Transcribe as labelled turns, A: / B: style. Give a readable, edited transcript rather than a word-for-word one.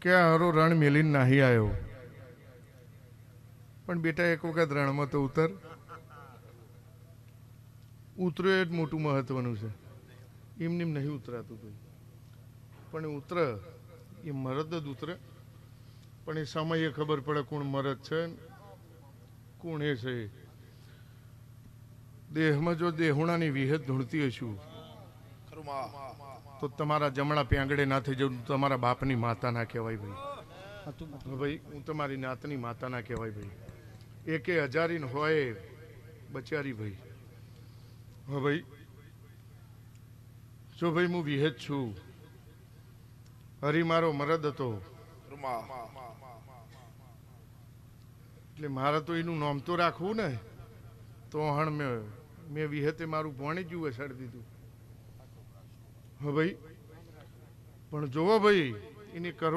A: કે હારો રણ મેલીને નાહી આવ્યો, પણ બેટા એક વખત રણમાં તો ઉતર્યો જ મોટું મહત્વનું છે. એમને નહીં ઉતરાતું ભાઈ, પણ ઉતરે એ મરદ જ ઉતરે. પણ એ સમયે ખબર પડે કોણ મરદ છે કોણ એ છે. દેહમાં જો દેહુણાની વિહત ધૂણતી હશું તો તમારા જમણા પેંગડે ના થઈ જવું. તમારા બાપની માતા ના કહેવાય ભાઈ. ભાઈ હું તમારી નાતની માતા ના કહેવાય ભાઈ. એકે હજારી હોય બચારી ભાઈ. હા ભાઈ, જો ભાઈ હું વિહેત છું, હરી મારો મરદ હતો એટલે મારે તો એનું નામ તો રાખવું ને. તો હણ મેં વિહેતે મારું ભણી જ વસાડી દીધું. હા ભાઈ, પણ જોવો ભાઈ એની કરોડ